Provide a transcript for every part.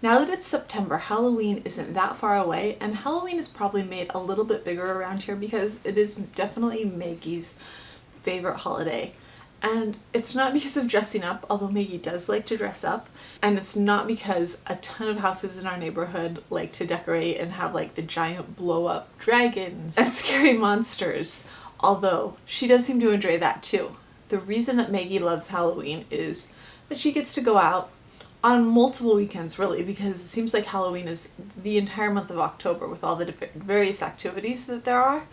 Now that it's September, Halloween isn't that far away, and Halloween is probably made a little bit bigger around here because it is definitely Maggie's favorite holiday. And it's not because of dressing up, although Maggie does like to dress up, and it's not because a ton of houses in our neighborhood like to decorate and have like the giant blow-up dragons and scary monsters, although she does seem to enjoy that too. The reason that Maggie loves Halloween is that she gets to go out on multiple weekends, really, because it seems like Halloween is the entire month of October with all the various activities that there are,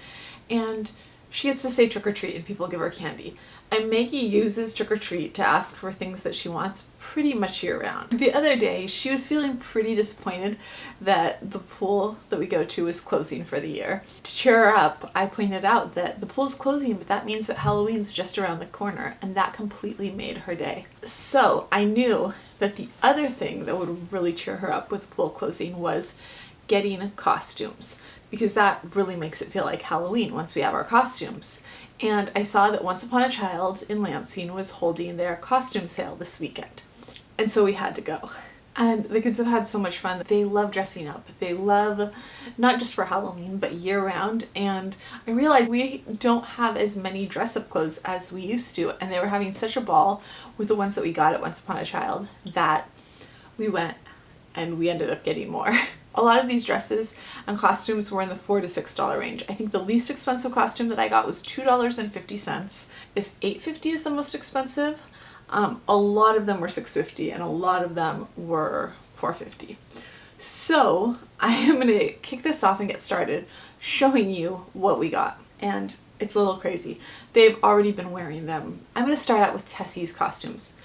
and she gets to say trick-or-treat and people give her candy. And Maggie uses trick-or-treat to ask for things that she wants pretty much year-round. The other day, she was feeling pretty disappointed that the pool that we go to is closing for the year. To cheer her up, I pointed out that the pool's closing, but that means that Halloween's just around the corner, and that completely made her day. So I knew that the other thing that would really cheer her up with the pool closing was getting costumes, because that really makes it feel like Halloween once we have our costumes. And I saw that Once Upon a Child in Lansing was holding their costume sale this weekend. And so we had to go. And the kids have had so much fun. They love dressing up. They love, not just for Halloween, but year-round. And I realized we don't have as many dress-up clothes as we used to. And they were having such a ball with the ones that we got at Once Upon a Child that we went and we ended up getting more. A lot of these dresses and costumes were in the $4 to $6 range. I think the least expensive costume that I got was $2.50. If $8.50 is the most expensive, a lot of them were $6.50 and a lot of them were $4.50. So I am going to kick this off and get started showing you what we got. And it's a little crazy. They've already been wearing them. I'm going to start out with Tessie's costumes.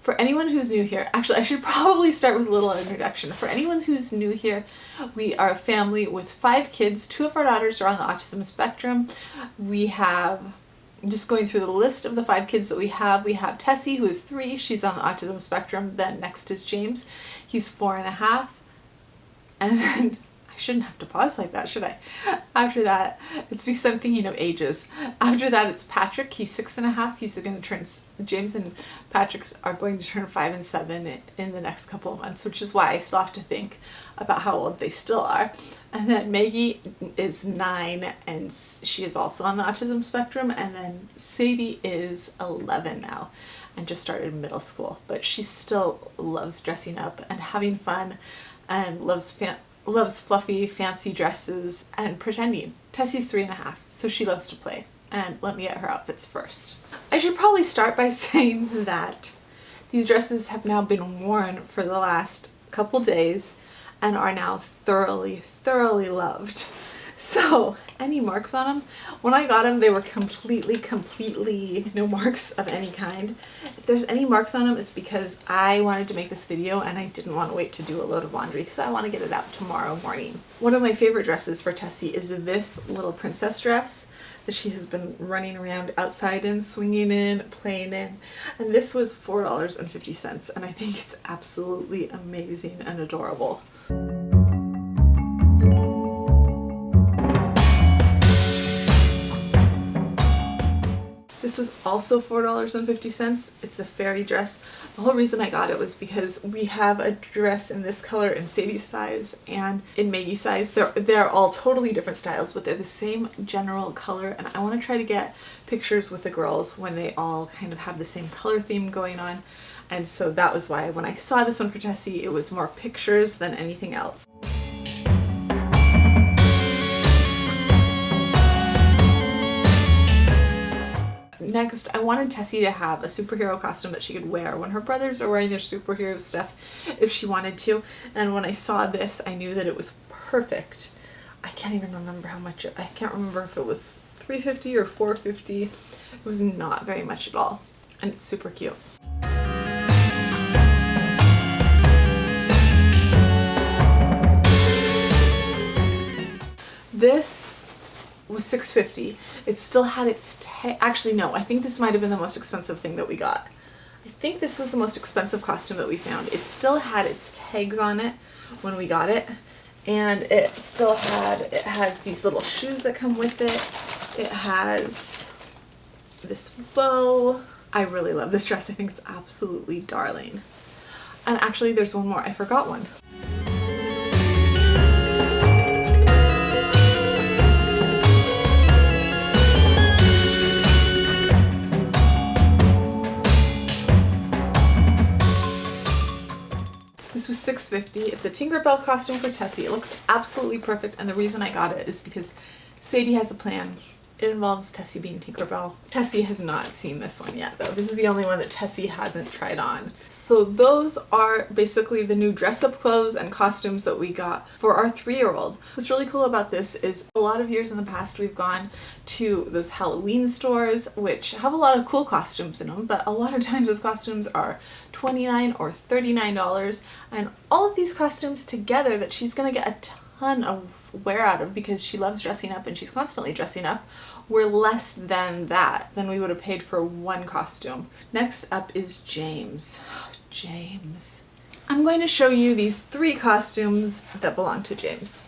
For anyone who's new here, actually I should probably start with a little introduction. For anyone who's new here, we are a family with 5 kids. 2 of our daughters are on the autism spectrum. We have, just going through the list of the 5 kids that we have Tessie, who is 3, she's on the autism spectrum. Then next is James, he's 4.5. And then, I shouldn't have to pause like that, should I? After that, it's because I'm thinking of ages. After that, it's Patrick. He's 6.5. He's going to turn, James and Patrick are going to turn 5 and 7 in the next couple of months, which is why I still have to think about how old they still are. And then Maggie is 9, and she is also on the autism spectrum. And then Sadie is 11 now and just started middle school, but she still loves dressing up and having fun and loves fluffy, fancy dresses and pretending. Tessie's 3.5, so she loves to play. And let me get her outfits first. I should probably start by saying that these dresses have now been worn for the last couple days and are now thoroughly, thoroughly loved. So, any marks on them? When I got them, they were completely no marks of any kind. If there's any marks on them, it's because I wanted to make this video and I didn't want to wait to do a load of laundry because I want to get it out tomorrow morning. One of my favorite dresses for Tessie is this little princess dress that she has been running around outside in, swinging in, playing in. And this was $4.50, and I think it's absolutely amazing and adorable. This was also $4.50. It's a fairy dress. The whole reason I got it was because we have a dress in this color in Sadie's size and in Maggie's size. They're all totally different styles, but they're the same general color, and I want to try to get pictures with the girls when they all kind of have the same color theme going on. And so that was why when I saw this one for Tessie, it was more pictures than anything else. Next, I wanted Tessie to have a superhero costume that she could wear when her brothers are wearing their superhero stuff if she wanted to. And when I saw this, I knew that it was perfect. I can't even remember how much, I can't remember if it was $3.50 or $4.50. It was not very much at all. And it's super cute. This was $6.50. It still had its actually no, I think this might have been the most expensive thing that we got. I think this was the most expensive costume that we found. It still had its tags on it when we got it, and it has these little shoes that come with it. It has this bow. I really love this dress. I think it's absolutely darling. And actually there's one more. I forgot one. This was $6.50. It's a Tinkerbell costume for Tessie. It looks absolutely perfect, and the reason I got it is because Sadie has a plan. It involves Tessie being Tinkerbell. Tessie has not seen this one yet, though. This is the only one that Tessie hasn't tried on. So those are basically the new dress-up clothes and costumes that we got for our 3-year-old. What's really cool about this is a lot of years in the past we've gone to those Halloween stores, which have a lot of cool costumes in them, but a lot of times those costumes are $29 or $39, and all of these costumes together that she's gonna get a ton of wear out of because she loves dressing up and she's constantly dressing up were less than we would have paid for one costume. Next up is James. James. I'm going to show you these 3 costumes that belong to James.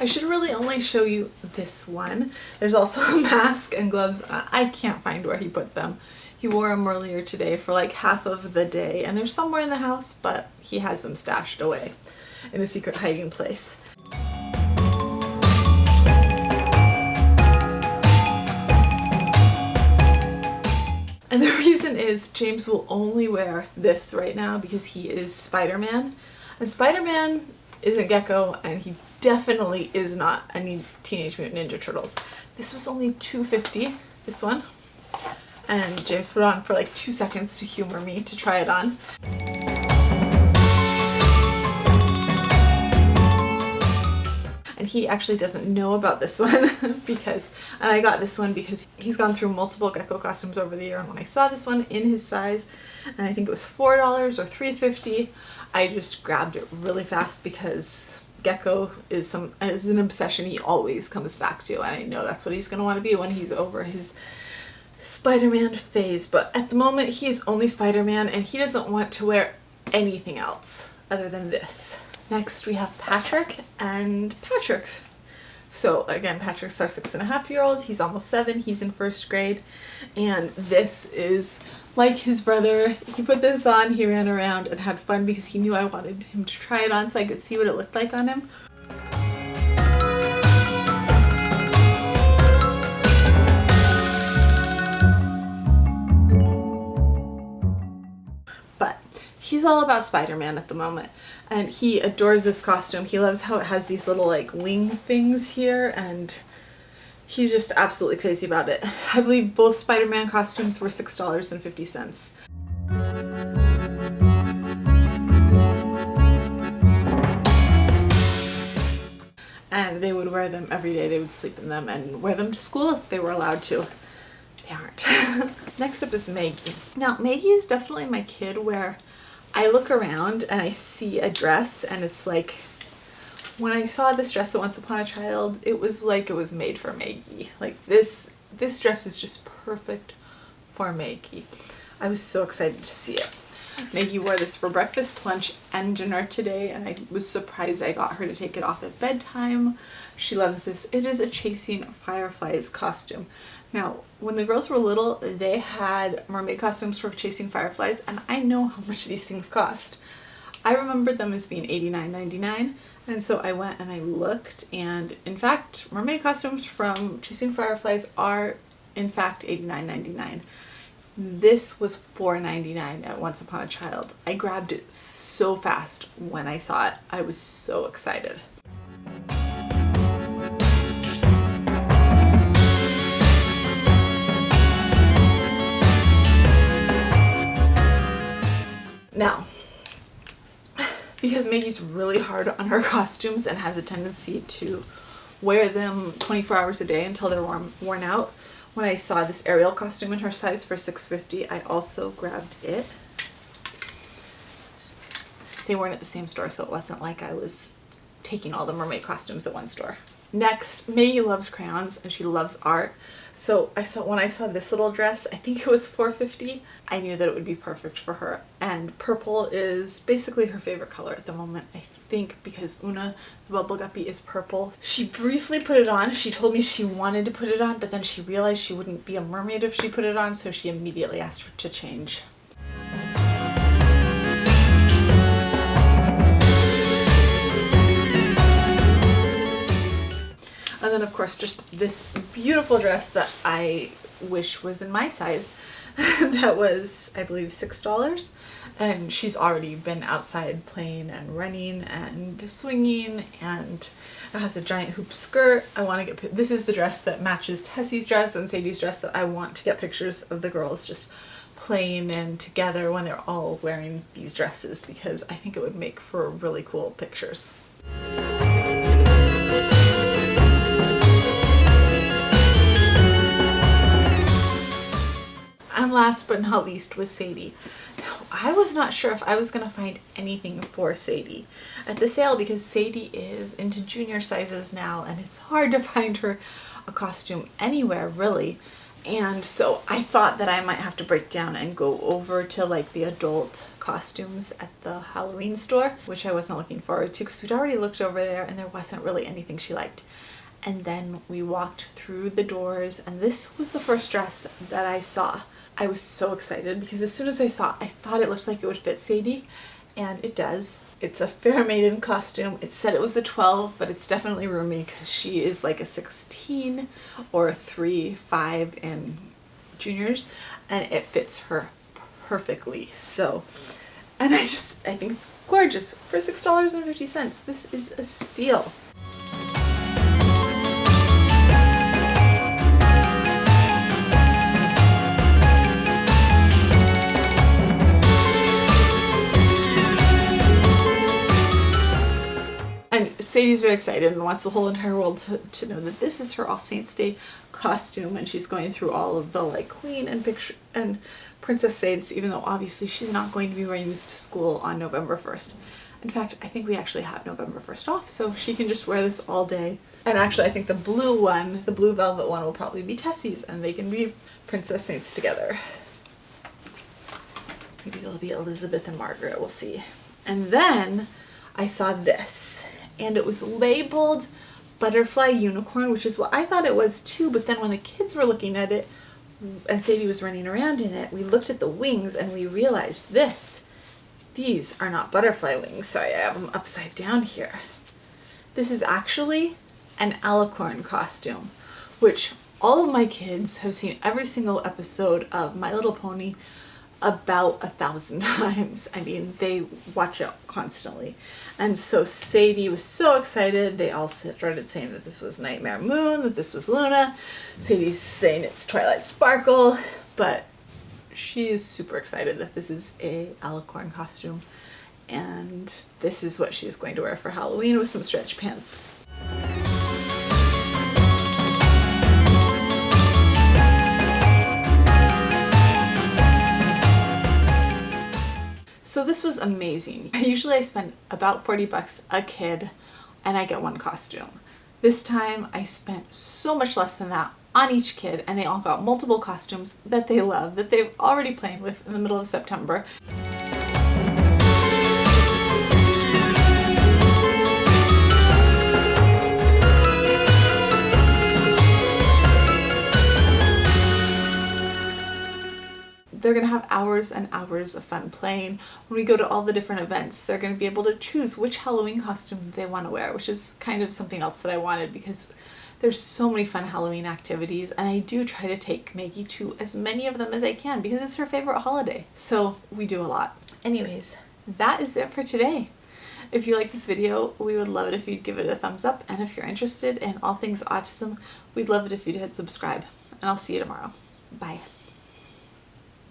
I should really only show you this one. There's also a mask and gloves. I can't find where he put them. He wore them earlier today for like half of the day, and they're somewhere in the house, but he has them stashed away in a secret hiding place. And the reason is James will only wear this right now because he is Spider-Man. And Spider-Man isn't Gecko, and he definitely is not a Teenage Mutant Ninja Turtles. This was only $2.50, this one. And James put it on for like 2 seconds to humor me to try it on. And he actually doesn't know about this one and I got this one because he's gone through multiple Gecko costumes over the year, and when I saw this one in his size, and I think it was $4 or $3.50, I just grabbed it really fast because Gecko is an obsession he always comes back to, and I know that's what he's going to want to be when he's over his Spider-Man phase, but at the moment he is only Spider-Man and he doesn't want to wear anything else other than this. Next we have Patrick and Patrick. So again, Patrick's our 6.5-year-old, he's almost 7, he's in 1st grade, and this is like his brother. He put this on, he ran around and had fun because he knew I wanted him to try it on so I could see what it looked like on him. He's all about Spider-Man at the moment, and he adores this costume. He loves how it has these little like wing things here, and he's just absolutely crazy about it. I believe both Spider-Man costumes were $6.50. And they would wear them every day. They would sleep in them and wear them to school if they were allowed to. They aren't. Next up is Maggie. Now, Maggie is definitely my kid where I look around and I see a dress and it's like, when I saw this dress at Once Upon a Child, it was like it was made for Maggie. Like this dress is just perfect for Maggie. I was so excited to see it. Maggie wore this for breakfast, lunch, and dinner today, and I was surprised I got her to take it off at bedtime. She loves this. It is a Chasing Fireflies costume. Now, when the girls were little, they had mermaid costumes for Chasing Fireflies, and I know how much these things cost. I remembered them as being $89.99, and so I went and I looked, and in fact, mermaid costumes from Chasing Fireflies are in fact $89.99. This was $4.99 at Once Upon a Child. I grabbed it so fast when I saw it. I was so excited. Now, because Maggie's really hard on her costumes and has a tendency to wear them 24 hours a day until they're worn out, when I saw this Ariel costume in her size for $6.50, I also grabbed it. They weren't at the same store, so it wasn't like I was taking all the mermaid costumes at one store. Next, Maggie loves crayons and she loves art. So when I saw this little dress, I think it was $4.50, I knew that it would be perfect for her. And purple is basically her favorite color at the moment, I think, because Una, the bubble guppy, is purple. She briefly put it on. She told me she wanted to put it on, but then she realized she wouldn't be a mermaid if she put it on, so she immediately asked her to change. And then of course just this beautiful dress that I wish was in my size that was, I believe, $6, And she's already been outside playing and running and swinging, and it has a giant hoop skirt. I want to get, this is the dress that matches Tessie's dress and Sadie's dress that I want to get pictures of the girls just playing in together when they're all wearing these dresses, because I think it would make for really cool pictures. And last but not least was Sadie. Now, I was not sure if I was going to find anything for Sadie at the sale, because Sadie is into junior sizes now and it's hard to find her a costume anywhere really. And so I thought that I might have to break down and go over to like the adult costumes at the Halloween store, which I wasn't looking forward to because we'd already looked over there and there wasn't really anything she liked. And then we walked through the doors and this was the first dress that I saw. I was so excited because as soon as I saw it, I thought it looked like it would fit Sadie, and it does. It's a fair maiden costume. It said it was a 12, but it's definitely roomy because she is like a 16 or a 3, 5 in juniors, and it fits her perfectly. So, and I think it's gorgeous for $6.50. This is a steal. Sadie's very excited and wants the whole entire world to know that this is her All Saints Day costume, and she's going through all of the like Queen and Princess Saints, even though obviously she's not going to be wearing this to school on November 1st. In fact, I think we actually have November 1st off, so she can just wear this all day. And actually I think the blue one, the blue velvet one, will probably be Tessie's and they can be Princess Saints together. Maybe it'll be Elizabeth and Margaret, we'll see. And then I saw this. And it was labeled Butterfly Unicorn, which is what I thought it was too, but then when the kids were looking at it and Sadie was running around in it, we looked at the wings and we realized these are not butterfly wings. Sorry, I have them upside down here. This is actually an alicorn costume, which all of my kids have seen every single episode of My Little Pony about 1,000 times. I mean, they watch it constantly. And so Sadie was so excited. They all started saying that this was Nightmare Moon, that this was Luna. Sadie's saying it's Twilight Sparkle, but she is super excited that this is a alicorn costume. And this is what she is going to wear for Halloween with some stretch pants. So this was amazing. Usually I spend about 40 bucks a kid and I get one costume. This time I spent so much less than that on each kid, and they all got multiple costumes that they love, that they've already played with in the middle of September. They're going to have hours and hours of fun playing. When we go to all the different events, they're going to be able to choose which Halloween costume they want to wear, which is kind of something else that I wanted because there's so many fun Halloween activities, and I do try to take Maggie to as many of them as I can because it's her favorite holiday. So we do a lot. Anyways, that is it for today. If you like this video, we would love it if you'd give it a thumbs up, and if you're interested in all things autism, we'd love it if you'd hit subscribe. And I'll see you tomorrow. Bye.